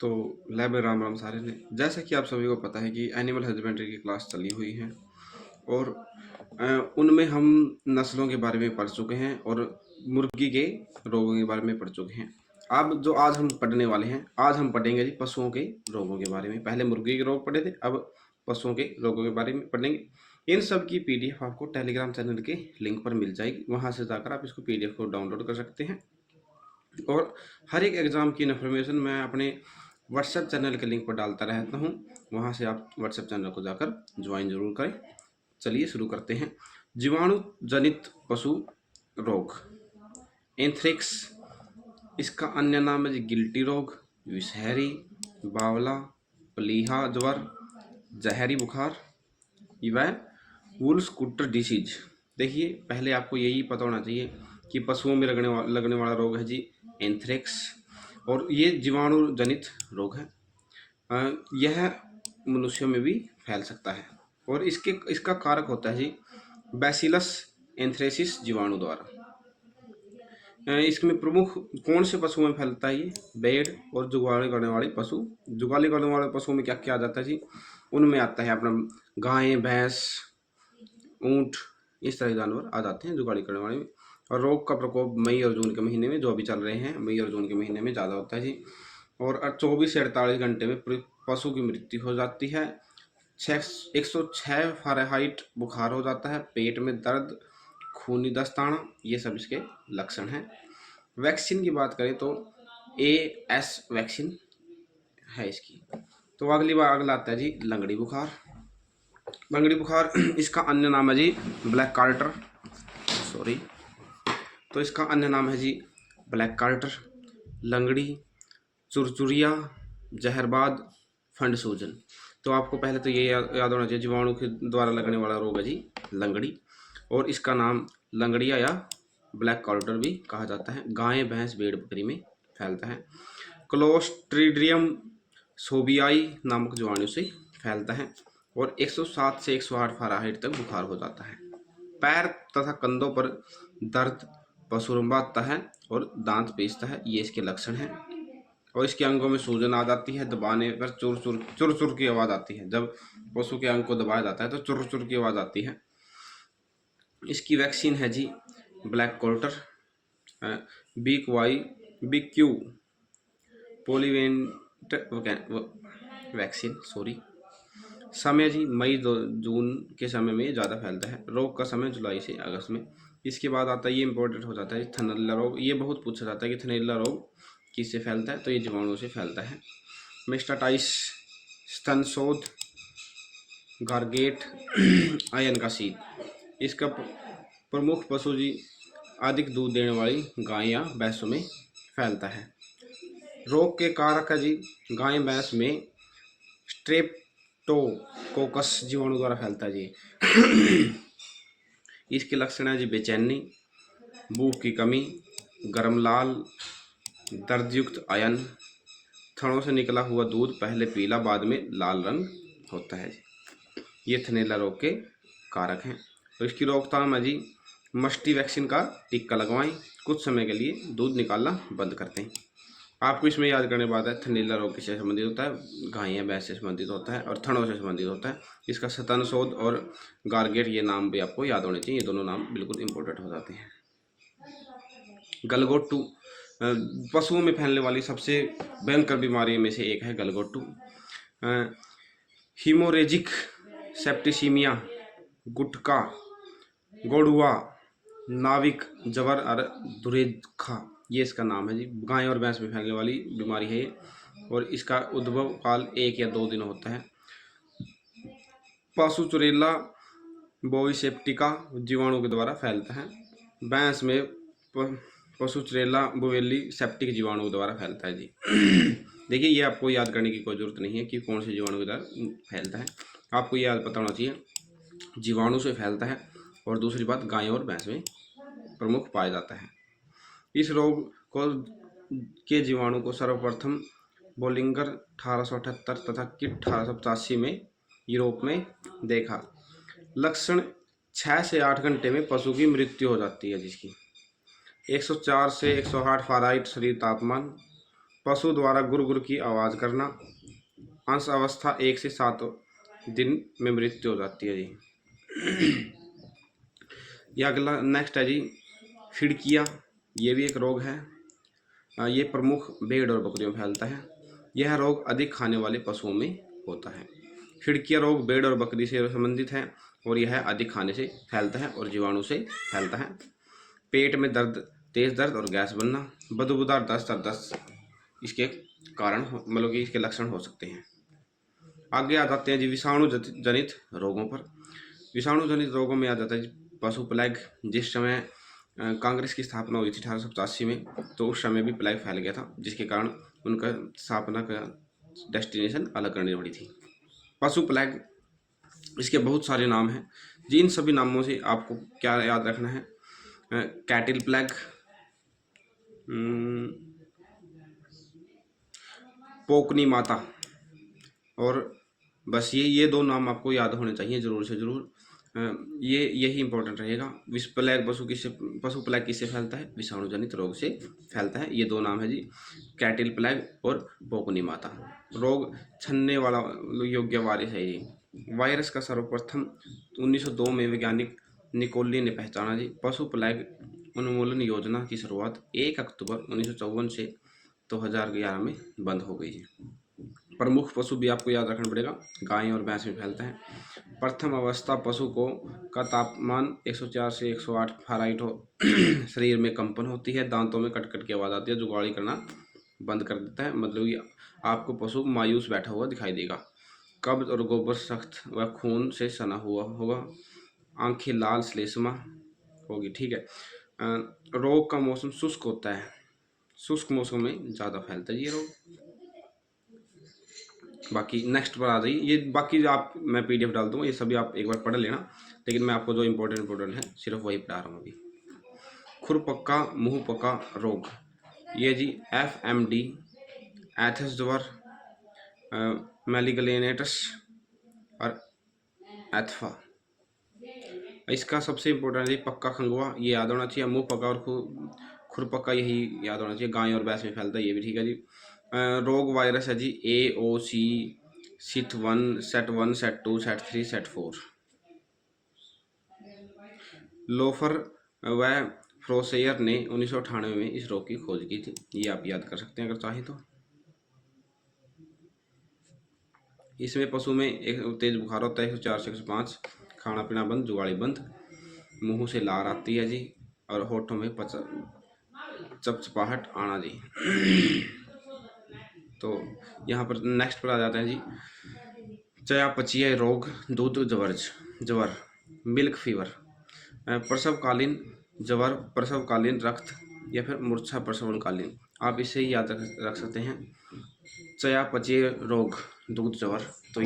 तो लैब में राम राम सारे ने। जैसा कि आप सभी को पता है कि एनिमल हस्बेंड्री की क्लास चली हुई है और उनमें हम नस्लों के बारे में पढ़ चुके हैं और मुर्गी के रोगों के बारे में पढ़ चुके हैं। अब जो आज हम पढ़ने वाले हैं, आज हम पढ़ेंगे जी पशुओं के रोगों के बारे में। पहले मुर्गी के रोग पढ़े थे, अब पशुओं के रोगों के बारे में पढ़ेंगे। इन सब की पीडीएफ आपको टेलीग्राम चैनल के लिंक पर मिल जाएगी, वहां से जाकर आप इसको पीडीएफ को डाउनलोड कर सकते हैं। और हर एक एग्ज़ाम की इन्फॉर्मेशन मैं अपने व्हाट्सएप चैनल के लिंक पर डालता रहता हूँ, वहाँ से आप व्हाट्सएप चैनल को जाकर ज्वाइन जरूर करें। चलिए शुरू करते हैं। जीवाणु जनित पशु रोग, एंथ्रेक्स, इसका अन्य नाम है गिल्टी रोग, विषहरी, बावला, प्लीहा ज्वर, जहरी बुखार, वह वुल स्कूटर डिसीज। देखिए, पहले आपको यही पता होना चाहिए कि पशुओं में लगने वाला रोग है जी एंथ्रेक्स, और ये जीवाणु जनित रोग है। यह मनुष्यों में भी फैल सकता है और इसका कारक होता है जी बैसिलस एंथ्रेसिस जीवाणु द्वारा। इसमें प्रमुख कौन से पशुओं में फैलता है? ये भेड़ और जुगाली करने वाले पशु। जुगाली करने वाले पशुओं में क्या क्या आ जाता है जी? उनमें आता है अपना गाय, भैंस, ऊंट, इस तरह के जानवर आ जाते हैं जुगाली करने वाले में। और रोग का प्रकोप मई और जून के महीने में, जो अभी चल रहे हैं, मई और जून के महीने में ज़्यादा होता है जी। और 24 से 48 घंटे में पशु की मृत्यु हो जाती है। 106 फ़ारेनहाइट बुखार हो जाता है, पेट में दर्द, खूनी दस्ताना, ये सब इसके लक्षण हैं। वैक्सीन की बात करें तो AS वैक्सीन है इसकी। तो अगला आता है जी लंगड़ी बुखार। लंगड़ी बुखार इसका अन्य नाम है जी ब्लैक कार्टर, सॉरी, तो इसका अन्य नाम है जी ब्लैक कार्टर, लंगड़ी, चुरचुरिया, जहरबाद, फंड सूजन। तो आपको पहले तो ये याद होना चाहिए, जीवाणु के द्वारा लगने वाला रोग है जी लंगड़ी, और इसका नाम लंगड़िया या ब्लैक कार्टर भी कहा जाता है। गाय, भैंस, भेड़, बकरी में फैलता है। क्लोस्ट्रीडियम सोबियाई नामक जीवाणु से फैलता है और 107 से 108 फ़ारेनहाइट तक बुखार हो जाता है। पैर तथा कंधों पर दर्द, पसुरबाता है और दांत पीसता है, ये इसके लक्षण हैं। और इसके अंगों में सूजन आ जाती है, दबाने पर चुर चुर की आवाज़ आती है। जब पशु के अंग को दबाया जाता है तो चुर चुर की आवाज़ आती है। इसकी वैक्सीन है जी black quarter, BQ polyvalent vaccine, sorry. समय जी मई जून के समय में ज़्यादा फैलता है। रोग का समय जुलाई से अगस्त में। इसके बाद आता है, ये इंपॉर्टेंट हो जाता है, थनैला रोग। ये बहुत पूछा जाता है कि थनैला रोग किससे फैलता है, तो ये जीवाणु से फैलता है। मेस्टाटाइस, स्तनशोथ, गारगेट, आयन का शीत। इसका प्रमुख पशु जी अधिक दूध देने वाली गाय या भैंसों में फैलता है। रोग के कारक है जी गाय भैंस में स्ट्रेप्टोकोकस जीवाणु द्वारा फैलता है जी। इसके लक्षण है जी बेचैनी, भूख की कमी, गर्म लाल, दर्दयुक्त आयन, थनों से निकला हुआ दूध पहले पीला बाद में लाल रंग होता है जी। ये थनैला रोग के कारक हैं। तो इसकी रोकथाम है जी मस्टी वैक्सीन का टीका लगवाएं, कुछ समय के लिए दूध निकालना बंद कर दें। आपको इसमें याद करने बात है, थनैला रोग किससे संबंधित होता है? गाय या भैंस से संबंधित होता है और थनों से संबंधित होता है। इसका स्तनशोथ और गारगेट, ये नाम भी आपको याद होने चाहिए, ये दोनों नाम बिल्कुल इंपॉर्टेंट हो जाते हैं। गलघोटू पशुओं में फैलने वाली सबसे भयंकर बीमारियों में से एक है गलघोटू। हीमोरेजिक सेप्टिसीमिया, गुटका, गोडुआ, नाविक जवर और दुरेखा, ये इसका नाम है जी। गाय और भैंस में फैलने वाली बीमारी है ये, और इसका उद्भव काल 1 या 2 दिन होता है। पासुचुरेला बोविसेप्टिका जीवाणु के द्वारा फैलता है। भैंस में पसुचुरेला बोवेली सेप्टिक जीवाणु के द्वारा फैलता है जी। देखिए, ये आपको याद करने की कोई ज़रूरत नहीं है कि कौन से जीवाणु के द्वारा फैलता है। आपको ये याद पता होना चाहिए जीवाणु से फैलता है, और दूसरी बात गाय और भैंस में प्रमुख पाया जाता है। इस रोग को के जीवाणु को सर्वप्रथम बोलिंगर 1878 तथा किट 1885 में यूरोप में देखा। लक्षण 6 से 8 घंटे में पशु की मृत्यु हो जाती है जिसकी। 104 से 108 फ़ारेनहाइट शरीर तापमान, पशु द्वारा गुर गुर की आवाज़ करना। अंश अवस्था 1 से 7 दिन में मृत्यु हो जाती है जी। यह अगला नेक्स्ट है जी फिड़किया। ये भी एक रोग है। ये प्रमुख भेड़ और बकरियों में फैलता है। यह रोग अधिक खाने वाले पशुओं में होता है। फिड़किया रोग भेड़ और बकरी से संबंधित है और यह अधिक खाने से फैलता है और जीवाणु से फैलता है। पेट में दर्द, तेज दर्द और गैस बनना, बदबूदार दस्त और दस्त इसके कारण मतलब कि इसके लक्षण हो सकते हैं। आगे आ जाते हैं जी विषाणु जनित रोगों पर। विषाणु जनित रोगों में आ जाता है जी पशु प्लेग। जिस समय कांग्रेस की स्थापना हुई थी 1885 में, तो उस समय भी प्लेग फैल गया था, जिसके कारण उनका स्थापना का डेस्टिनेशन अलग करनी पड़ी थी। पशु प्लेग, इसके बहुत सारे नाम हैं। जिन सभी नामों से आपको क्या याद रखना है, कैटिल प्लेग, पोकनी माता, और बस ये 2 नाम आपको याद होने चाहिए ज़रूर से ज़रूर। यही इंपॉर्टेंट रहेगा। प्लेग पशु प्लेग किससे फैलता है? विषाणु जनित रोग से फैलता है। ये 2 नाम है जी, कैटिल प्लेग और पोकनी माता। रोग छन्ने वाला योग्य वायरस है ये। वायरस का सर्वप्रथम 1902 में वैज्ञानिक निकोली ने पहचाना जी। पशु प्लेग उन्मूलन योजना की शुरुआत 1 अक्टूबर 1954 से 2011 में बंद हो गई है। प्रमुख पशु भी आपको याद रखना पड़ेगा, गाय और भैंस में फैलता है। प्रथम अवस्था पशु का तापमान 104 से 108 फ़ारेनहाइट हो। शरीर में कंपन होती है, दांतों में कट की आवाज़ आती है, जुगाली करना बंद कर देता है। मतलब ये आपको पशु मायूस बैठा हुआ दिखाई देगा। कब्ज और गोबर सख्त व खून से सना हुआ होगा। आंखें लाल श्लेष्मा होगी, ठीक है। रोग का मौसम शुष्क होता है। शुष्क मौसम में ज़्यादा फैलता है ये रोग। बाकी नेक्स्ट पर आ जाइए। ये बाकी जो आप मैं PDF डाल दूँगा, ये सभी आप एक बार पढ़ लेना, लेकिन मैं आपको जो इम्पोर्टेंट है सिर्फ वही पढ़ा रहा हूँ अभी। खुरपक्का मुँह पका रोग, ये जी FMD, एथस ज्वर, मैलिग्रेनेटस और एथफा। इसका सबसे इम्पोर्टेंट है पक्का खंगुआ, ये याद होना चाहिए। मुँह पका और खुरपक्का यही याद होना चाहिए। गाय और भैंस में फैलता है, ये भी ठीक है जी। रोग वायरस है जी AOC, SIT1, SET1, SET2, SET3, SET4। Loafer व फ्रोसेयर ने 1998 में इस रोग की खोज की थी। ये आप याद कर सकते हैं अगर चाहें तो। इसमें पशु में एक तेज बुखार होता है 104 से 105, खाना पीना बंद, जुगाली बंद, मुंह से लार आती है जी, और होठों में चपचपाहट आना जी। तो यहाँ पर नेक्स्ट पर आ जाते हैं जी चयापचय रोग, दूध ज्वर, मिल्क फीवर, प्रसवकालीन ज्वर, प्रसवकालीन रक्त या फिर मूर्छा प्रसवकालीन। आप इसे ही याद रख सकते हैं, चयापचय रोग, दूध ज्वर। तो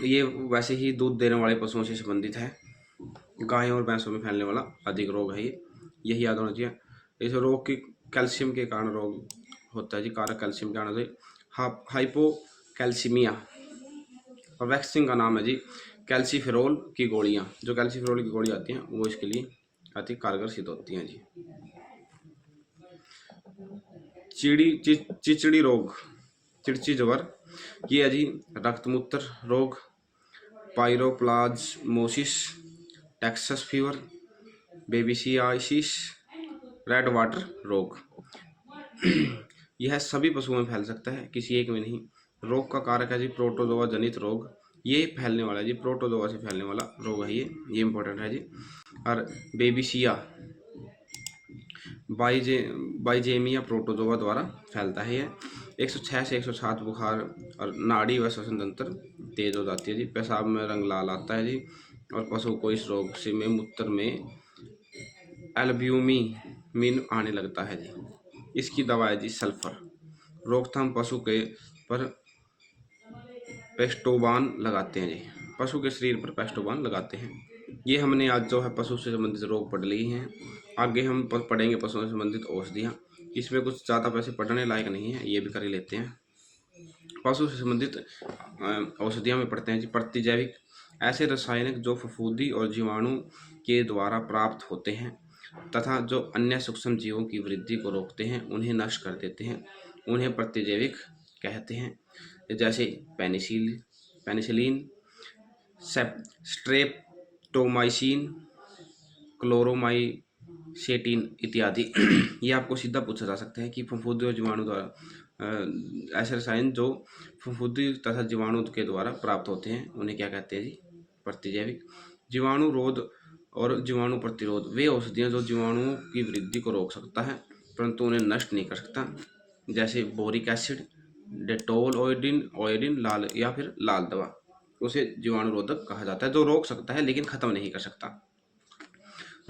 ये वैसे ही दूध देने वाले पशुओं से संबंधित है। गायों और भैंसों में फैलने वाला अधिक रोग है ये, यही याद होना चाहिए। इस रोग की कैल्शियम के कारण रोग होता है जी, कारक कैल्शियम के कारण से हाइपोकैल्सीमिया। और वैक्सीन का नाम है जी कैल्सीफेरोल की गोलियाँ। जो कैल्सीफेरोल की गोली आती हैं वो इसके लिए अति कारगर सिद्ध होती हैं जी। चिचड़ी रोग, चिड़ची ज्वर, ये है जी रक्तमूत्र रोग, पायरोप्लाज्मोसिस, टेक्सस फीवर, बेबिसियासिस, रेड वाटर रोग। यह सभी पशुओं में फैल सकता है, किसी एक में नहीं। रोग का कारक है जी प्रोटोजोआ जनित रोग, ये फैलने वाला है जी, प्रोटोजोआ से फैलने वाला रोग है ये इंपॉर्टेंट है जी। और बेबिसिया बाइजेमिया प्रोटोजोआ द्वारा फैलता है ये। 106 से 107 बुखार, और नाड़ी व श्वसन तंत्र तेज हो जाती है जी। पेशाब में रंग लाल आता है जी, और पशु को इस रोग से में मूत्र में एल्ब्यूमिन आने लगता है जी। इसकी दवा है जी सल्फर। रोकथाम पशु के पर पेस्टोबान लगाते हैं जी, पशु के शरीर पर पेस्टोबान लगाते हैं। ये हमने आज जो है पशु से संबंधित रोग पढ़ लिए हैं। आगे हम पढ़ेंगे पशुओं से संबंधित औषधियाँ। इसमें कुछ ज़्यादा पैसे पढ़ने लायक नहीं है, ये भी कर ही लेते हैं। पशु से संबंधित औषधियाँ में पढ़ते हैं जी प्रतिजैविक, ऐसे रासायनिक जो फफूंदी और जीवाणु के द्वारा प्राप्त होते हैं। तथा जो अन्य सूक्ष्म जीवों की वृद्धि को रोकते हैं उन्हें नष्ट कर देते हैं, उन्हें प्रतिजैविक कहते हैं। जैसे पेनिसिलिन, स्ट्रेप्टोमाइसिन, क्लोरोमाइसेटिन इत्यादि। ये आपको सीधा पूछा जा सकता है कि फफूंदी और जीवाणु द्वारा ऐसे रसायन जो फफूंदी तथा जीवाणु के द्वारा प्राप्त होते हैं उन्हें क्या कहते हैं जी? प्रतिजैविक। जीवाणु रोध और जीवाणु प्रतिरोध वे औषधियाँ जो जीवाणुओं की वृद्धि को रोक सकता है परंतु उन्हें नष्ट नहीं कर सकता। जैसे बोरिक एसिड, डेटोल, ओयोडिन लाल या फिर लाल दवा, उसे जीवाणु रोधक कहा जाता है, जो रोक सकता है लेकिन खत्म नहीं कर सकता।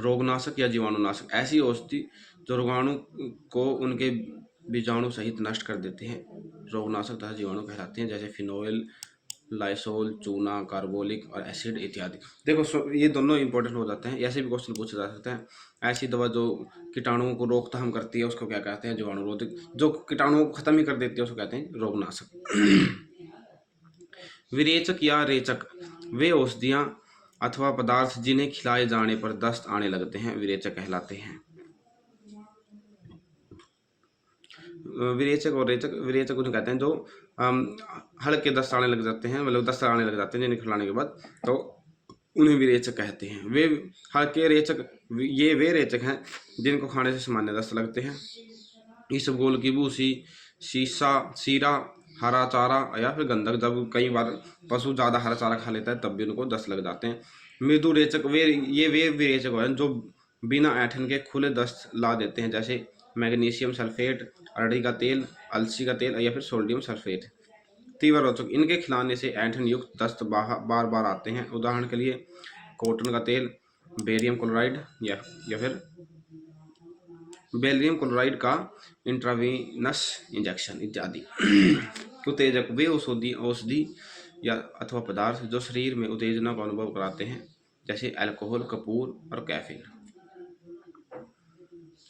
रोगनाशक या जीवाणुनाशक ऐसी औषधि जो रोगाणु को उनके बीजाणु सहित नष्ट कर देते हैं, रोगनाशक तथा जीवाणु कहलाते हैं। जैसे फिनोइल, लाइसोल, चूना, कार्बोलिक और एसिड इत्यादि। देखो ये दोनों इंपॉर्टेंट हो जाते हैं, ऐसे भी क्वेश्चन पूछा जा सकता है। ऐसी दवा जो कीटाणुओं को रोकथाम करती है उसको क्या कहते हैं? जीवाणु रोधक। जो कीटाणुओं को खत्म ही कर देती है उसको कहते हैं रोगनाशक। विरेचक या रेचक वे औषधियाँ अथवा पदार्थ जिन्हें खिलाए जाने पर दस्त आने लगते हैं विरेचक कहलाते हैं। विरेचक और रेचक, विरेचक उन्हें कहते हैं जो हल्के दस्त आने लग जाते हैं, मतलब दस्त आने लग जाते हैं जिन्हें खिलाने के बाद, तो उन्हें विरेचक कहते हैं। वे हल्के रेचक, ये वे रेचक हैं जिनको खाने से सामान्य दस्त लगते हैं। इसबगोल की भूसी, सीरा, हरा चारा या फिर गंधक, जब कई बार पशु ज़्यादा हरा चारा खा लेता है तब भी उनको दस्त लग जाते हैं। मृदु रेचक वे विरेचक हैं जो बिना ऐंठन के खुले दस्त ला देते हैं। जैसे मैग्नीशियम सल्फेट, अरड़ी का तेल, अलसी का तेल या फिर सोडियम सल्फेट। तीव्र रोचक इनके खिलाने से ऐंठन युक्त दस्त बार बार आते हैं। उदाहरण के लिए कॉटन का तेल, बेरियम क्लोराइड या फिर बेरियम क्लोराइड का इंट्रावीनस इंजेक्शन इत्यादि। उत्तेजक वे औषधि या अथवा पदार्थ जो शरीर में उत्तेजना का अनुभव कराते हैं। जैसे अल्कोहल, कपूर और कैफीन।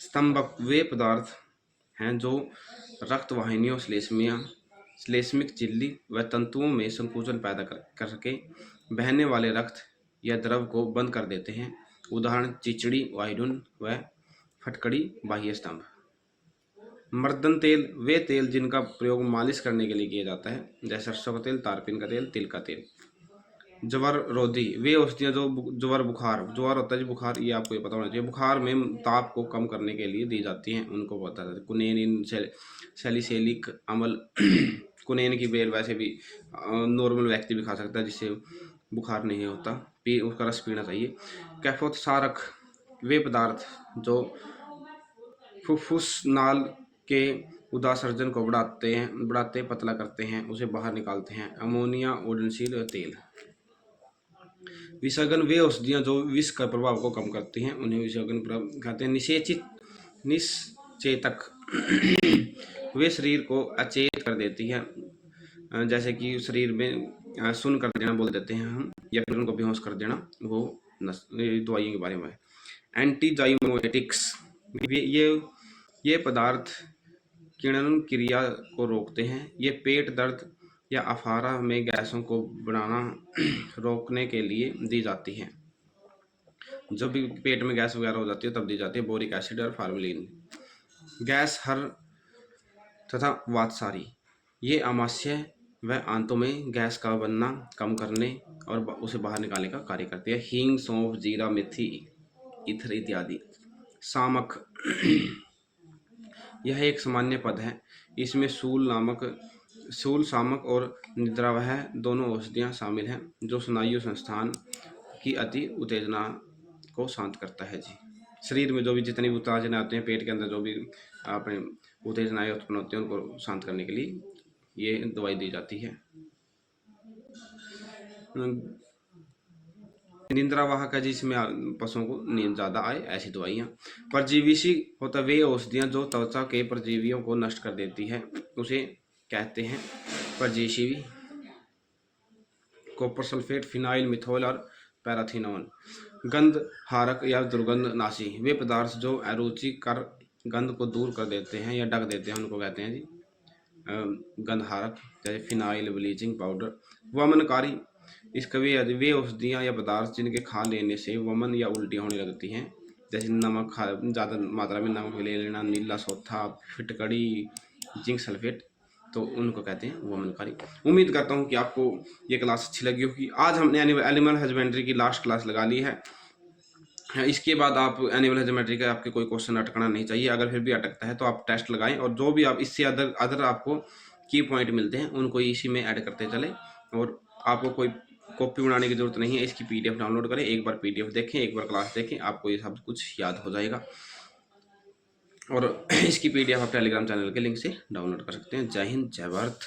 स्तंभक वे पदार्थ हैं जो रक्त वाहिनियों, श्लेष्मिक झिल्ली व तंतुओं में संकुचन पैदा करके बहने वाले रक्त या द्रव को बंद कर देते हैं। उदाहरण चिचड़ी, वायुडुन व फटकड़ी बाह्य स्तंभ। मर्दन तेल वे तेल जिनका प्रयोग मालिश करने के लिए किया जाता है। जैसे सरसों का तेल, तारपीन का तेल, तिल का तेल। ज्वर रोधी वे औषधियाँ जो ज्वर होता है जी, बुखार, ये आपको ये पता होना चाहिए। बुखार में ताप को कम करने के लिए दी जाती हैं, उनको पता है। कुनेन, सैलिसिलिक अम्ल। कुनेन की बेल वैसे भी नॉर्मल व्यक्ति भी खा सकता है जिससे बुखार नहीं होता, उसका रस पीना चाहिए। कैफोत्सारक वे पदार्थ जो फुफ्फुस नाल के उदासर्जन को बढ़ाते पतला करते हैं, उसे बाहर निकालते हैं। अमोनिया, ओडोनिल तेल। विसर्जन वे औषधियाँ जो विष का प्रभाव को कम करती हैं, उन्हें विसर्जन कहते हैं। निश्चेतक वे शरीर को अचेत कर देती है। जैसे कि शरीर में सुन्न कर देना बोल देते हैं हम, या फिर उनको बेहोश कर देना, वो दवाइयों के बारे में। एंटीजाइमोटिक्स ये पदार्थ किण्वन क्रिया को रोकते हैं। ये पेट दर्द या अफारा में गैसों को बढ़ाना रोकने के लिए दी जाती हैं। जब भी पेट में गैस वगैरह हो जाती है तब दी जाती है। बोरिक एसिड और फार्मेलिन। गैस हर तथा वातसारी ये आमाशय व आंतों में गैस का बनना कम करने और उसे बाहर निकालने का कार्य करती है। हींग, सौंफ, जीरा, मेथी, इथर इत्यादि। सामक यह एक सामान्य पद है। इसमें शूल, सामक और निद्रावह दोनों औषधियाँ शामिल हैं जो स्नायु संस्थान की अति उत्तेजना को शांत करता है जी। शरीर में जो भी जितनी भी उत्तेजना आते हैं, पेट के अंदर जो भी अपने उत्तेजनाएं उत्पन्न होती हैं, उनको शांत करने के लिए ये दवाई दी जाती है। निद्रावाहक है जिसमें पशुओं को नींद ज़्यादा आए, ऐसी दवाइयाँ। परजीवी होता वे औषधियाँ जो त्वचा के परजीवियों को नष्ट कर देती है, उसे कहते हैं परजीवी। कॉपर सल्फेट, फिनाइल, मिथोल और पैराथिनोन। गंध हारक या दुर्गंध नाशी वे पदार्थ जो अरुचिकर गंध को दूर कर देते हैं या ढक देते हैं, उनको कहते हैं जी गंधहारक। जैसे फिनाइल, ब्लीचिंग पाउडर। वमनकारी इसका वे औषधियाँ या पदार्थ जिनके खा लेने से वमन या उल्टियाँ होने लगती हैं, जैसे नमक ज़्यादा मात्रा में नमक ले लेना, नीला सोथा, फिटकड़ी, जिंक सल्फेट, तो उनको कहते हैं वमनकारी। उम्मीद करता हूँ कि आपको ये क्लास अच्छी लगी होगी। आज हमने एनिमल हस्बेंड्री की लास्ट क्लास लगा ली है। इसके बाद आप एनिमल हस्बेंड्री का आपके कोई क्वेश्चन अटकना नहीं चाहिए। अगर फिर भी अटकता है तो आप टेस्ट लगाएं, और जो भी आप इससे अदर आपको की पॉइंट मिलते हैं उनको इसी में ऐड करते चलें। और आपको कोई कॉपी बनाने की जरूरत नहीं है, इसकी PDF डाउनलोड करें, एक बार PDF देखें, एक बार क्लास देखें, आपको ये सब कुछ याद हो जाएगा। और इसकी PDF आप टेलीग्राम चैनल के लिंक से डाउनलोड कर सकते हैं। जय हिंद, जय भारत।